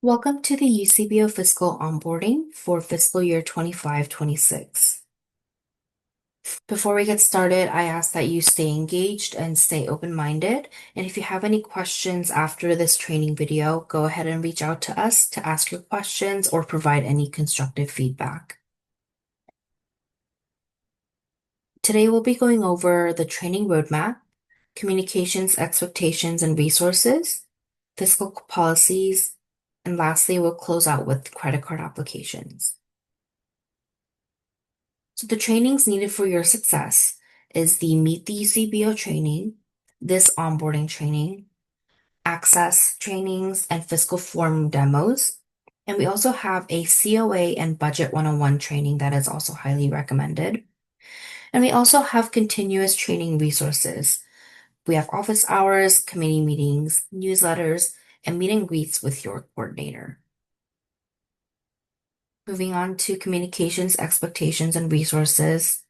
Welcome to the UCBO Fiscal Onboarding for fiscal year 25-26. Before we get started, I ask that you stay engaged and stay open-minded. And if you have any questions after this training video, go ahead and reach out to us to ask your questions or provide any constructive feedback. Today, we'll be going over the training roadmap, communications expectations and resources, fiscal policies, and lastly, we'll close out with credit card applications. So the trainings needed for your success is the Meet the UCBO training, this onboarding training, access trainings, and fiscal form demos. And we also have a COA and Budget 101 training that is also highly recommended. And we also have continuous training resources. We have office hours, committee meetings, newsletters, and meet and greets with your coordinator. Moving on to communications, expectations, and resources.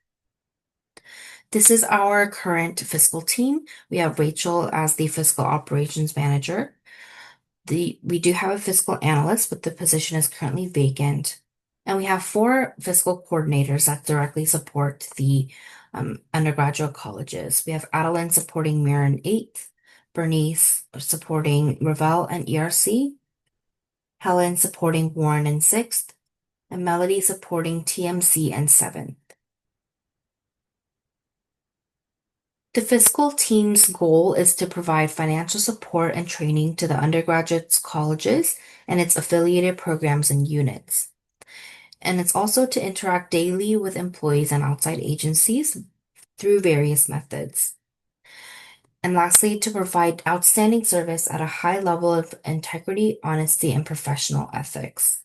This is our current fiscal team. We have Rachel as the fiscal operations manager. We do have a fiscal analyst, but the position is currently vacant. And we have 4 fiscal coordinators that directly support the undergraduate colleges. We have Adeline supporting Marin 8th, Bernice supporting Ravel and ERC, Helen supporting Warren and 6th, and Melody supporting TMC and 7th. The fiscal team's goal is to provide financial support and training to the undergraduate colleges and its affiliated programs and units. And it's also to interact daily with employees and outside agencies through various methods. And lastly, to provide outstanding service at a high level of integrity, honesty, and professional ethics.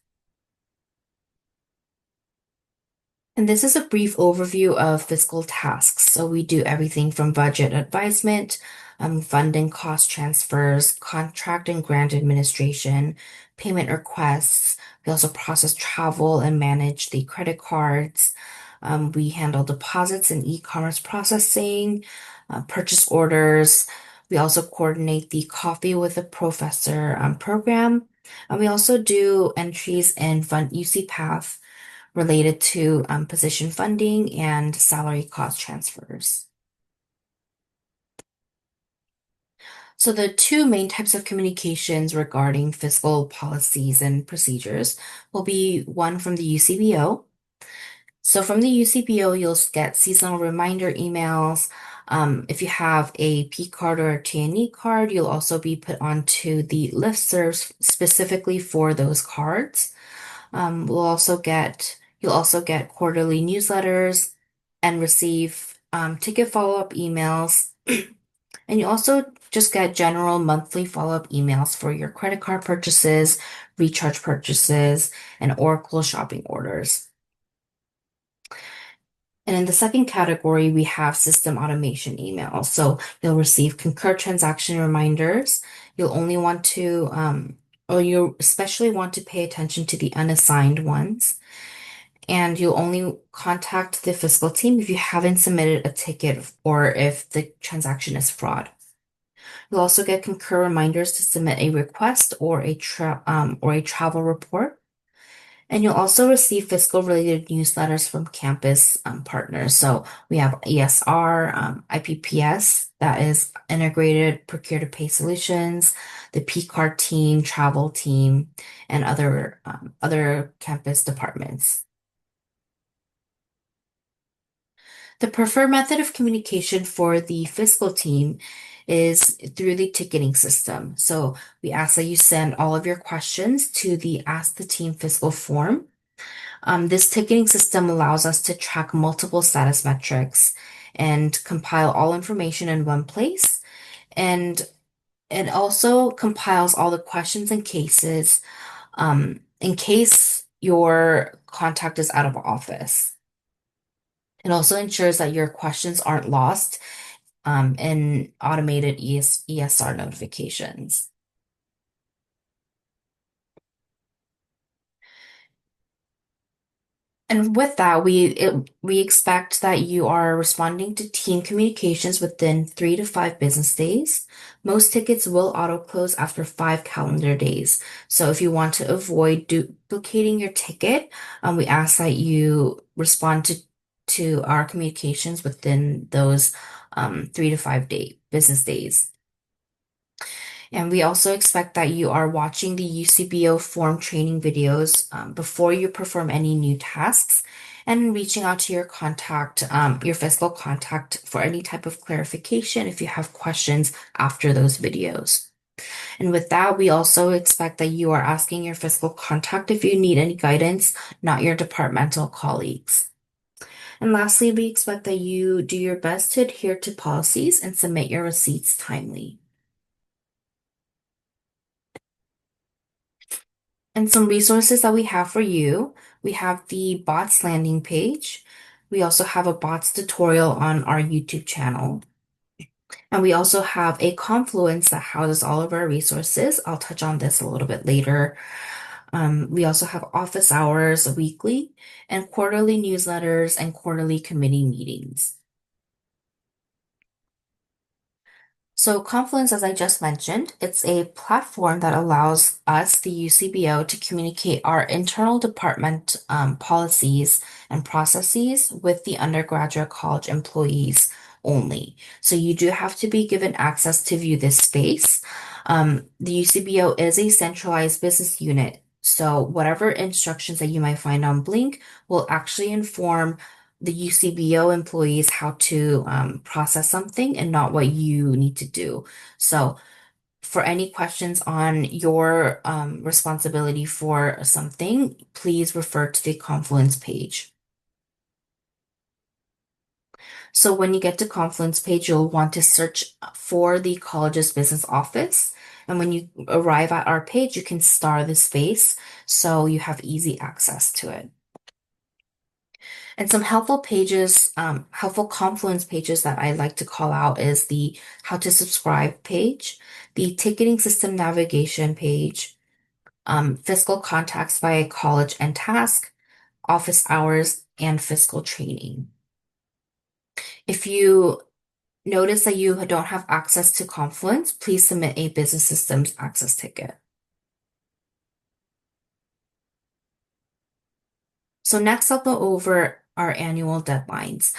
And this is a brief overview of fiscal tasks. So we do everything from budget advisement, fund and cost transfers, contract and grant administration, payment requests. We also process travel and manage the credit cards. We handle deposits and e-commerce processing, purchase orders. We also coordinate the Coffee with a Professor program. And we also do entries in Fund UCPath related to position funding and salary cost transfers. So the 2 main types of communications regarding fiscal policies and procedures will be one from the UCBO. So from the UCBO, you'll get seasonal reminder emails. If you have a P card or a T&E card, you'll also be put onto the listservs specifically for those cards. You'll also get quarterly newsletters and receive ticket follow-up emails. And you also just get general monthly follow-up emails for your credit card purchases, recharge purchases, and Oracle shopping orders. And in the second category, we have system automation emails. So you'll receive concur transaction reminders. You'll only want to, or you especially want to pay attention to the unassigned ones. And you'll only contact the fiscal team if you haven't submitted a ticket or if the transaction is fraud. You'll also get concur reminders to submit a request or a travel report. And you'll also receive fiscal related newsletters from campus partners. So we have ESR, IPPS, that is Integrated Procure to Pay Solutions, the P-Card team, travel team, and other campus departments. The preferred method of communication for the fiscal team is through the ticketing system. So we ask that you send all of your questions to the Ask the Team fiscal form. This ticketing system allows us to track multiple status metrics and compile all information in one place. And it also compiles all the questions and cases in case your contact is out of office. It also ensures that your questions aren't lost in automated ESR notifications. And with that, we expect that you are responding to team communications within 3 to 5 business days. Most tickets will auto close after 5 calendar days. So if you want to avoid duplicating your ticket, we ask that you respond to our communications within those 3 to 5 business days. And we also expect that you are watching the UCBO form training videos before you perform any new tasks and reaching out to your fiscal contact for any type of clarification if you have questions after those videos. And with that, we also expect that you are asking your fiscal contact if you need any guidance, not your departmental colleagues. And lastly, we expect that you do your best to adhere to policies and submit your receipts timely. And some resources that we have for you, we have the bots landing page. We also have a bots tutorial on our YouTube channel. And we also have a Confluence that houses all of our resources. I'll touch on this a little bit later. We also have office hours weekly and quarterly newsletters and quarterly committee meetings. So Confluence, as I just mentioned, it's a platform that allows us, the UCBO, to communicate our internal department policies and processes with the undergraduate college employees only. So you do have to be given access to view this space. The UCBO is a centralized business unit. So whatever instructions that you might find on Blink will actually inform the UCBO employees how to process something and not what you need to do. So, for any questions on your responsibility for something, please refer to the Confluence page. So, when you get to Confluence page, you'll want to search for the college's business office. And when you arrive at our page, you can star the space so you have easy access to it. And some helpful Confluence pages that I like to call out is the how to subscribe page, the ticketing system navigation page, fiscal contacts by college and task, office hours, and fiscal training. If you notice that you don't have access to Confluence, please submit a business systems access ticket. So next I'll go over our annual deadlines.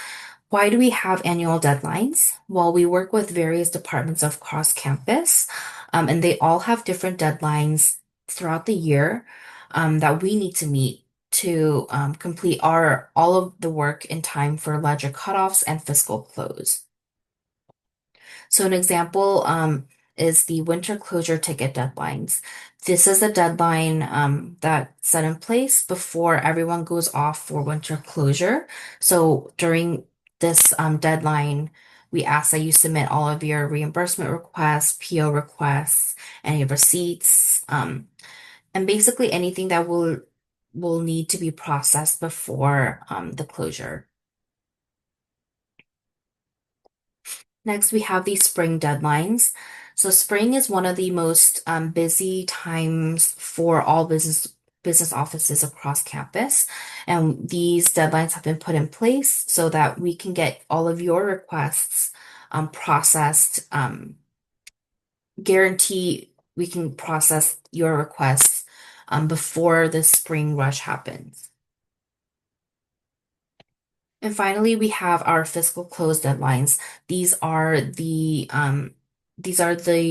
Why do we have annual deadlines? Well, we work with various departments across campus, and they all have different deadlines throughout the year that we need to meet to complete our all of the work in time for ledger cutoffs and fiscal close. So an example is the winter closure ticket deadlines. This is a deadline that's set in place before everyone goes off for winter closure. So during this deadline, we ask that you submit all of your reimbursement requests, PO requests, any receipts, and basically anything that will need to be processed before the closure. Next, we have the spring deadlines. So spring is one of the most busy times for all business offices across campus. And these deadlines have been put in place so that we can get all of your requests processed, guarantee we can process your requests before the spring rush happens. And finally, we have our fiscal close deadlines. These are the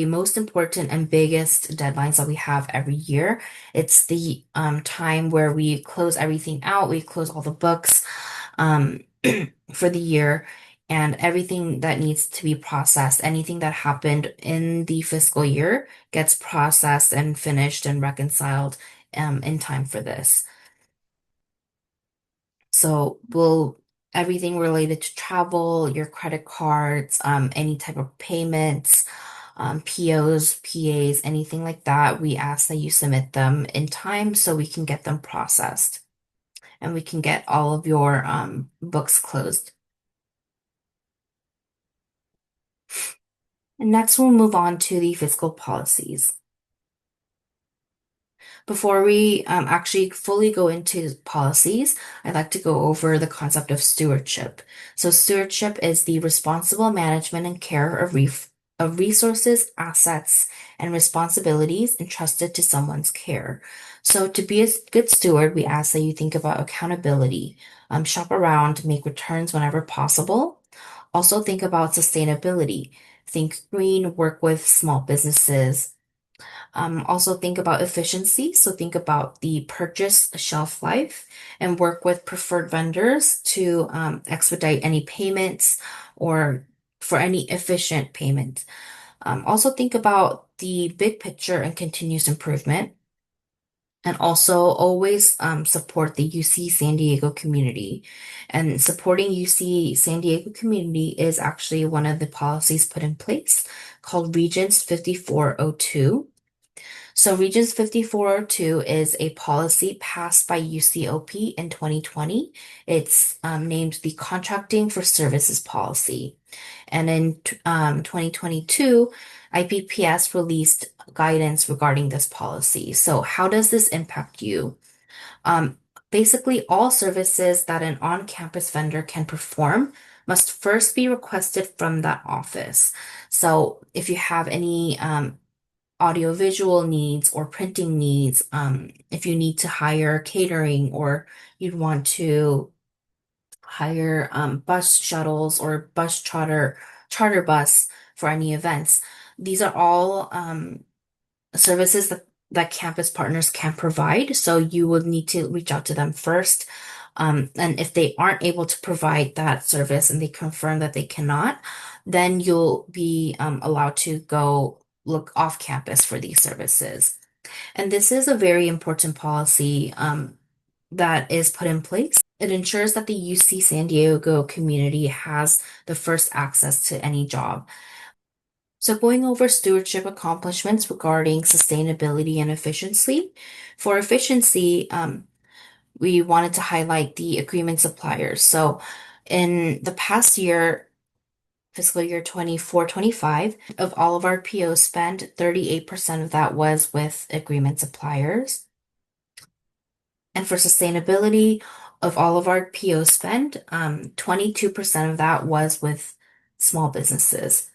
most important and biggest deadlines that we have every year. It's the time where we close everything out, we close all the books um, for the year, and everything that needs to be processed, anything that happened in the fiscal year gets processed and finished and reconciled in time for this. So we'll everything related to travel, your credit cards, any type of payments, POs, PAs, anything like that, we ask that you submit them in time so we can get them processed and we can get all of your books closed. And next we'll move on to the fiscal policies. Before we actually fully go into policies, I'd like to go over the concept of stewardship. So, stewardship is the responsible management and care of resources, assets, and responsibilities entrusted to someone's care. So, to be a good steward, we ask that you think about accountability, shop around, make returns whenever possible. Also, think about sustainability. Think green, work with small businesses, also think about efficiency. So think about the purchase shelf life and work with preferred vendors to expedite any payments or for any efficient payment. Also think about the big picture and continuous improvement. And also always support the UC San Diego community. And supporting UC San Diego community is actually one of the policies put in place called Regents 5402. So Regents 5402 is a policy passed by UCOP in 2020. It's named the Contracting for Services Policy. And in 2022, IPPS released guidance regarding this policy. So how does this impact you? Um, Basically, all services that an on-campus vendor can perform must first be requested from that office. So if you have any audiovisual needs or printing needs, if you need to hire catering or you'd want to hire bus shuttles or bus charter bus for any events. These are all services that campus partners can provide. So you would need to reach out to them first. And if they aren't able to provide that service and they confirm that they cannot, then you'll be allowed to go look off campus for these services. And this is a very important policy that is put in place. It ensures that the UC San Diego community has the first access to any job. So going over stewardship accomplishments regarding sustainability and efficiency. For efficiency, we wanted to highlight the agreement suppliers. So in the past year, fiscal year 24-25, of all of our PO spend, 38% of that was with agreement suppliers. And for sustainability, of all of our PO spend, 22% of that was with small businesses.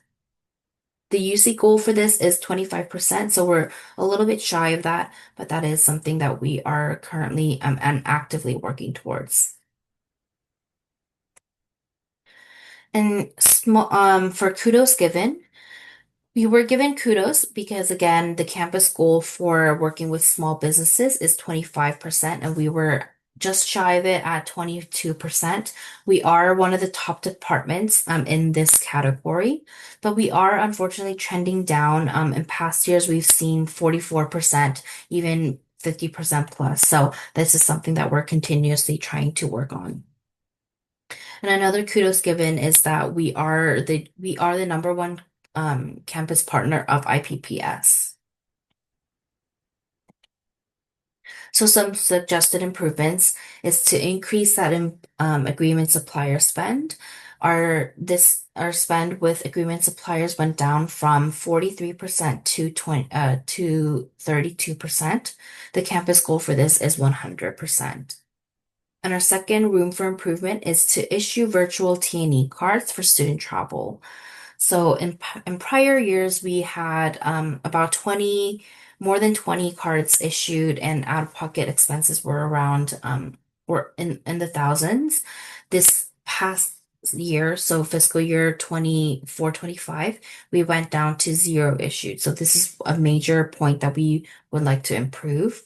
The UC goal for this is 25%, so we're a little bit shy of that, but that is something that we are currently and actively working towards. And small for kudos given, we were given kudos because again, the campus goal for working with small businesses is 25%, and we were just shy of it at 22%. We are one of the top departments in this category, but we are unfortunately trending down. In past years, we've seen 44%, even 50% plus. So this is something that we're continuously trying to work on. And another kudos given is that we are the number one campus partner of IPPS. So some suggested improvements is to increase that agreement supplier spend. Our spend with agreement suppliers went down from 43% to 32%. The campus goal for this is 100%. And our second room for improvement is to issue virtual T&E cards for student travel. So in prior years, we had about 20, more than 20 cards issued, and out-of-pocket expenses were around were in the thousands. This past year, so fiscal year 24-25, we went down to zero issued. So this is a major point that we would like to improve.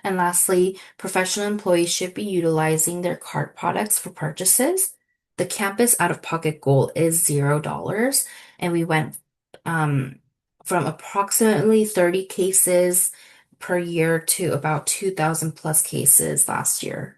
And lastly, professional employees should be utilizing their card products for purchases. The campus out-of-pocket goal is $0, and we went from approximately 30 cases per year to about 2,000 plus cases last year.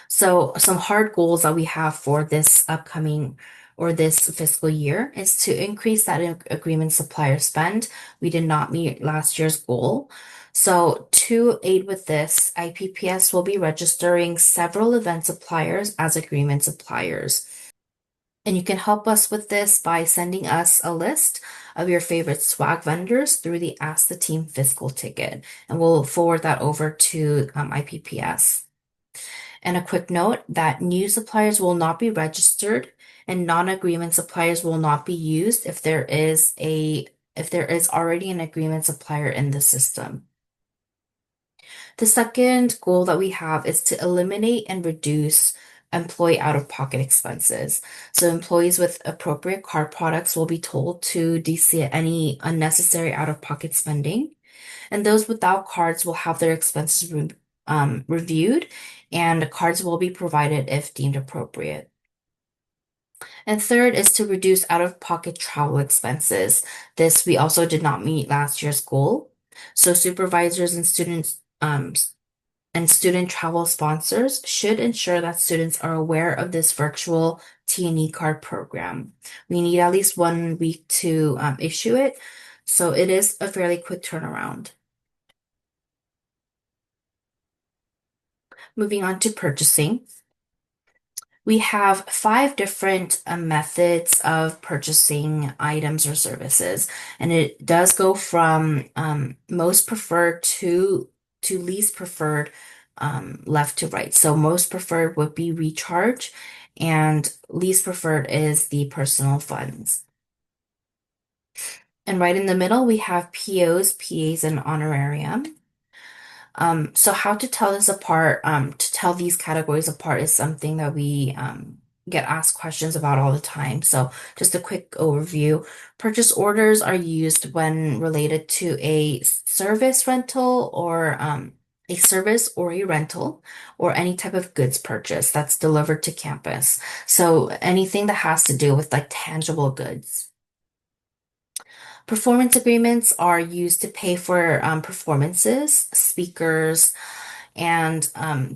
So some hard goals that we have for this upcoming or this fiscal year is to increase that agreement supplier spend. We did not meet last year's goal. So to aid with this, IPPS will be registering several event suppliers as agreement suppliers. And you can help us with this by sending us a list of your favorite swag vendors through the Ask the Team Fiscal ticket, and we'll forward that over to IPPS. And a quick note that new suppliers will not be registered and non-agreement suppliers will not be used if there is already an agreement supplier in the system. The second goal that we have is to eliminate and reduce employee out-of-pocket expenses. So employees with appropriate card products will be told to DC any unnecessary out-of-pocket spending, and those without cards will have their expenses reviewed, and cards will be provided if deemed appropriate. And third is to reduce out-of-pocket travel expenses. This we also did not meet last year's goal. So supervisors and student travel sponsors should ensure that students are aware of this virtual T&E card program. We need at least 1 week to issue it, so it is a fairly quick turnaround. Moving on to purchasing. We have 5 different methods of purchasing items or services, and it does go from most preferred to least preferred, left to right. So most preferred would be recharge, and least preferred is the personal funds. And right in the middle, we have POs, PAs, and honorarium. So how to tell this apart, to tell these categories apart is something that we get asked questions about all the time. So just a quick overview. Purchase orders are used when related to a service rental or a service or a rental or any type of goods purchase that's delivered to campus. So anything that has to do with like tangible goods. Performance agreements are used to pay for performances, speakers, and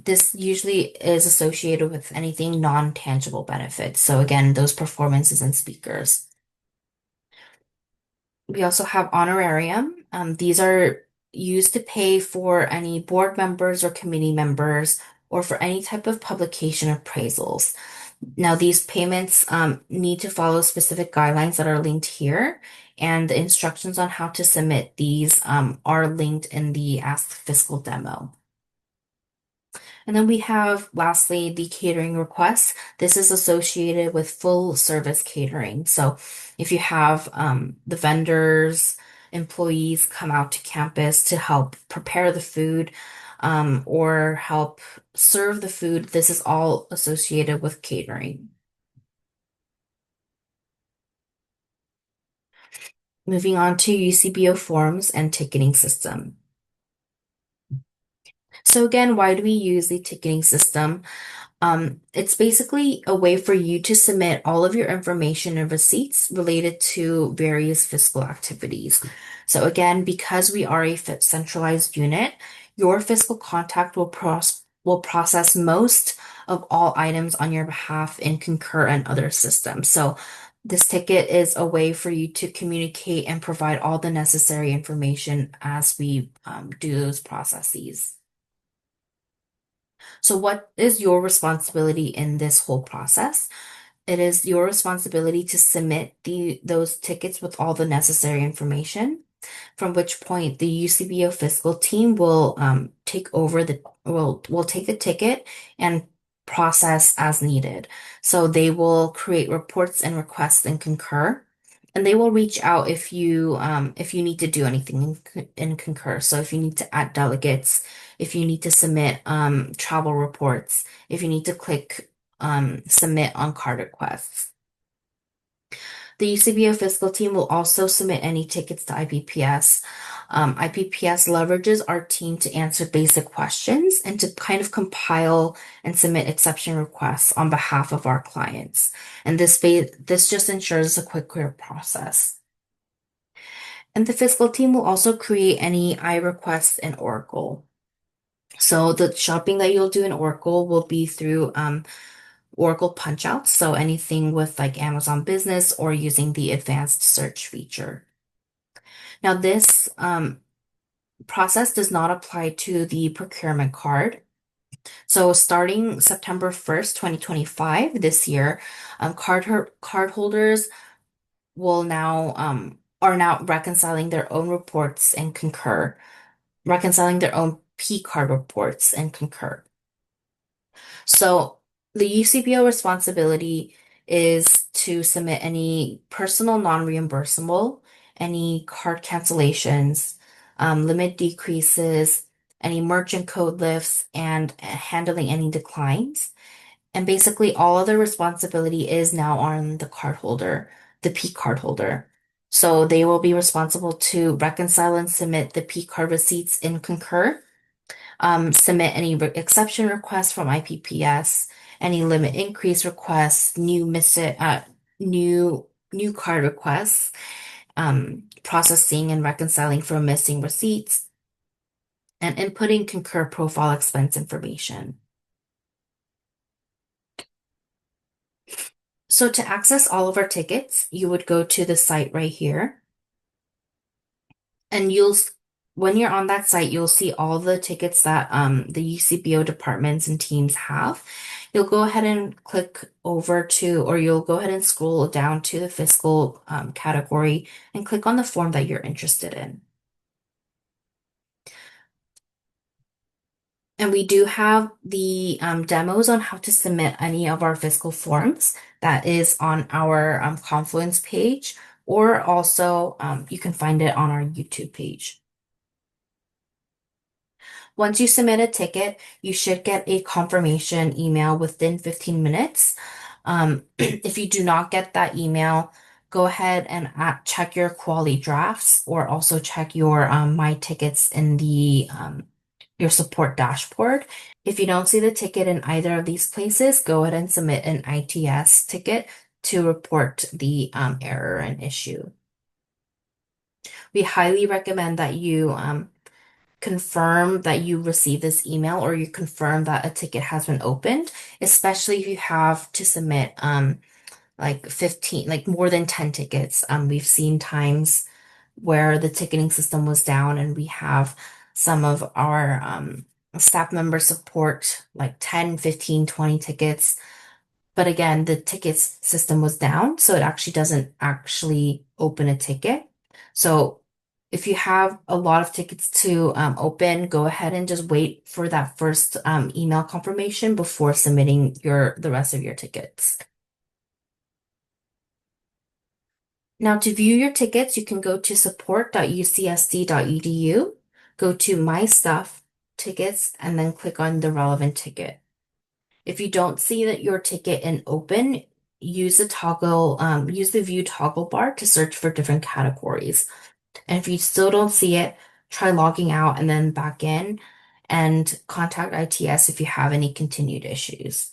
this usually is associated with anything non-tangible benefits. So again, those performances and speakers. We also have honorarium. These are used to pay for any board members or committee members or for any type of publication appraisals. Now, these payments need to follow specific guidelines that are linked here, and the instructions on how to submit these are linked in the Ask Fiscal demo. And then we have, lastly, the catering requests. This is associated with full service catering. So if you have the vendors, employees come out to campus to help prepare the food or help serve the food, this is all associated with catering. Moving on to UCBO forms and ticketing system. So again, why do we use the ticketing system? It's basically a way for you to submit all of your information and receipts related to various fiscal activities. So again, because we are a centralized unit, your fiscal contact will process most of all items on your behalf in Concur and other systems. So this ticket is a way for you to communicate and provide all the necessary information as we do those processes. So what is your responsibility in this whole process? It is your responsibility to submit those tickets with all the necessary information, from which point the UCBO fiscal team will will take the ticket and process as needed. So they will create reports and requests and concur. And they will reach out if you need to do anything in concur. So if you need to add delegates, if you need to submit travel reports, if you need to click submit on card requests. The UCBO fiscal team will also submit any tickets to IPPS. IPPS leverages our team to answer basic questions and to kind of compile and submit exception requests on behalf of our clients. And this just ensures a quicker process. And the fiscal team will also create any iRequests in Oracle. So the shopping that you'll do in Oracle will be through Oracle punchouts, so anything with like Amazon Business or using the advanced search feature. Now, this process does not apply to the procurement card. So starting September 1st, 2025, this year, cardholders will now are now reconciling their own reports and concur, reconciling their own P card reports and concur. So the UCBO responsibility is to submit any personal non-reimbursable, any card cancellations, limit decreases, any merchant code lifts, and handling any declines. And basically, all other responsibility is now on the cardholder, the P cardholder. So they will be responsible to reconcile and submit the P card receipts in Concur, submit any exception requests from IPPS, any limit increase requests, new card requests, processing and reconciling for missing receipts, and inputting Concur profile expense information. So to access all of our tickets, you would go to the site right here, and when you're on that site, you'll see all the tickets that the UCBO departments and teams have. You'll go ahead and click over to, or you'll go ahead and scroll down to the fiscal category and click on the form that you're interested in. And we do have the demos on how to submit any of our fiscal forms. That is on our Confluence page, or also you can find it on our YouTube page. Once you submit a ticket, you should get a confirmation email within 15 minutes. If you do not get that email, go ahead and check your quality drafts, or also check your My Tickets in the your support dashboard. If you don't see the ticket in either of these places, go ahead and submit an ITS ticket to report the error and issue. We highly recommend that you confirm that you received this email, or you confirm that a ticket has been opened, especially if you have to submit like 15, like more than 10 tickets. We've seen times where the ticketing system was down and we have some of our staff members support like 10, 15, 20 tickets. But again, the tickets system was down, so it actually doesn't actually open a ticket. So if you have a lot of tickets to open, go ahead and just wait for that first email confirmation before submitting the rest of your tickets. Now, to view your tickets, you can go to support.ucsd.edu, go to My Stuff, Tickets, and then click on the relevant ticket. If you don't see that your ticket in open, use the view toggle bar to search for different categories. And if you still don't see it, try logging out and then back in, and contact ITS if you have any continued issues.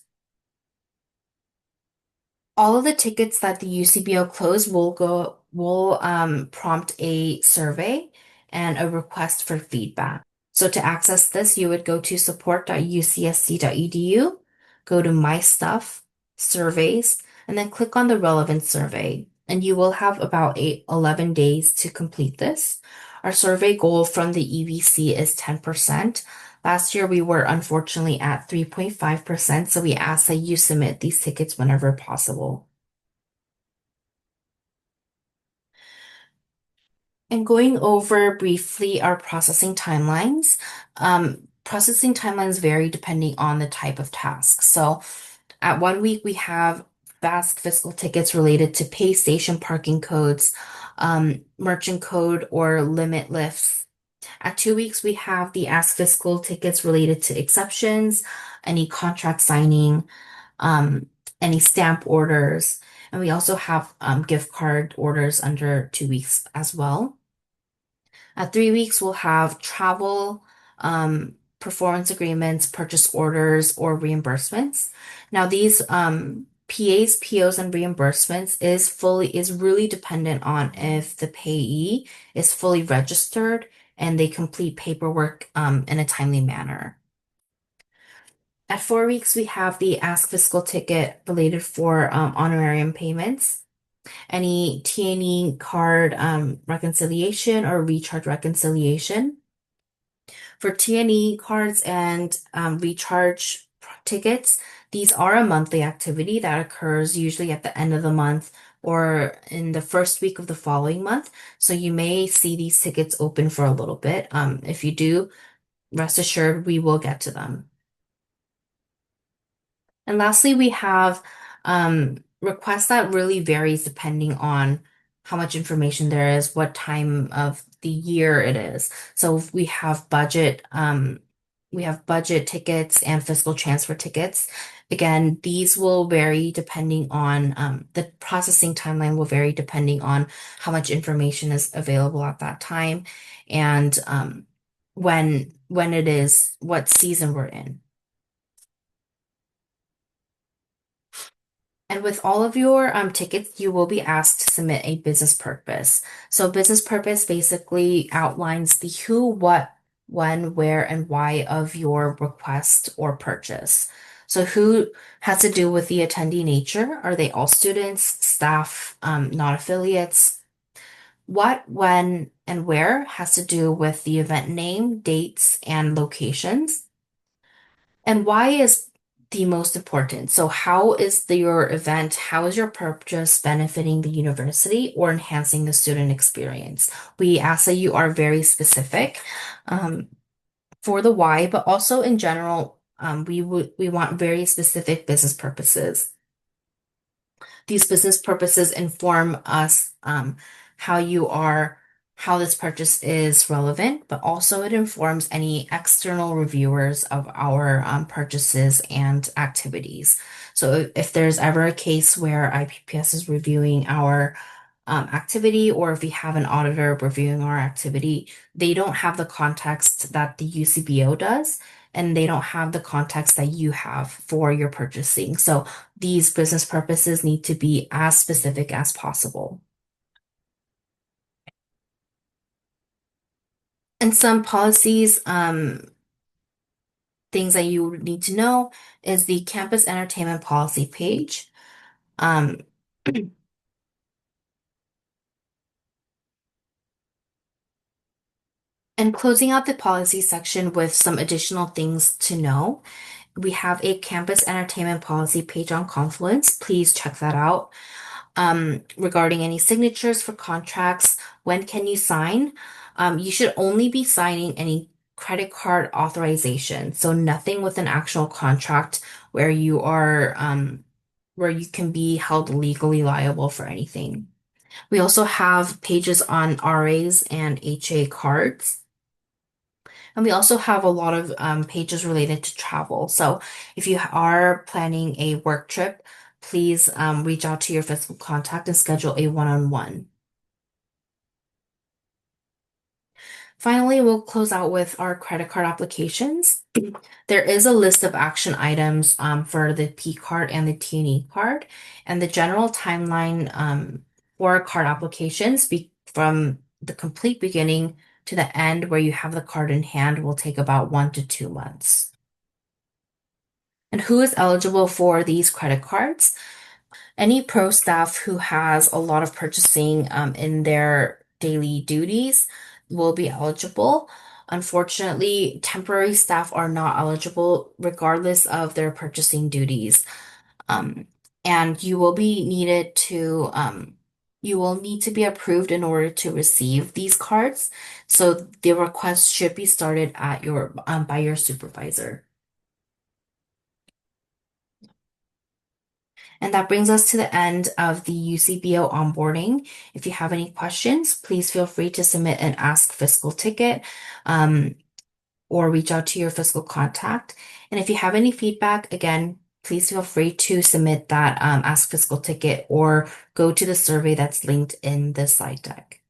All of the tickets that the UCBO closed will prompt a survey and a request for feedback. So to access this, you would go to support.ucsd.edu, go to My Stuff, Surveys, and then click on the relevant survey. And you will have about 11 days to complete this. Our survey goal from the EBC is 10%. Last year, we were unfortunately at 3.5%, so we ask that you submit these tickets whenever possible. And going over briefly our processing timelines. Processing timelines vary depending on the type of task. So at 1 week, we have fast fiscal tickets related to pay station parking codes, merchant code, or limit lifts. At 2 weeks, we have the Ask Fiscal tickets related to exceptions, any contract signing, um, any stamp orders, and we also have gift card orders under 2 weeks as well. At 3 weeks, we'll have travel, performance agreements, purchase orders, or reimbursements. Now, these PAs, POs, and reimbursements is really dependent on if the payee is fully registered and they complete paperwork in a timely manner. At 4 weeks, we have the Ask Fiscal ticket related for honorarium payments, any T&E card reconciliation or recharge reconciliation. For T&E cards and recharge tickets, these are a monthly activity that occurs usually at the end of the month or in the first week of the following month. So you may see these tickets open for a little bit. If you do, rest assured we will get to them. And lastly, we have requests that really varies depending on how much information there is, what time of the year it is. So if we have budget tickets and fiscal transfer tickets. Again, these will vary depending on the processing timeline will vary depending on how much information is available at that time and when it is, what season we're in. And with all of your tickets, you will be asked to submit a business purpose. So business purpose basically outlines the who, what, when, where, and why of your request or purchase. So who has to do with the attendee nature? Are they all students, staff, not affiliates? What, when, and where has to do with the event name, dates, and locations. And why is the most important? So how is your event, how is your purchase benefiting the university or enhancing the student experience? We ask that you are very specific um, for the why, but also in general, we want very specific business purposes. These business purposes inform us how you are, how this purchase is relevant, but also it informs any external reviewers of our purchases and activities. So if there's ever a case where IPPS is reviewing our activity, or if we have an auditor reviewing our activity, they don't have the context that the UCBO does, and they don't have the context that you have for your purchasing. So these business purposes need to be as specific as possible. And some policies, things that you would need to know is the campus entertainment policy page. Um, and closing out the policy section with some additional things to know. We have a campus entertainment policy page on Confluence. Please check that out. Regarding any signatures for contracts, when can you sign? You should only be signing any credit card authorization. So nothing with an actual contract where where you can be held legally liable for anything. We also have pages on RAs and HA cards. And we also have a lot of pages related to travel. So if you are planning a work trip, please reach out to your fiscal contact and schedule a one-on-one. Finally, we'll close out with our credit card applications. There is a list of action items for the P card and the T&E card, and the general timeline for card applications from the complete beginning to the end where you have the card in hand will take about 1 to 2 months. And who is eligible for these credit cards? Any pro staff who has a lot of purchasing in their daily duties will be eligible. Unfortunately, temporary staff are not eligible regardless of their purchasing duties. Um, and you will need to be approved in order to receive these cards. So the request should be started at by your supervisor. And that brings us to the end of the UCBO onboarding. If you have any questions, please feel free to submit an Ask Fiscal ticket or reach out to your fiscal contact. And if you have any feedback, again, please feel free to submit that Ask Fiscal ticket or go to the survey that's linked in the slide deck.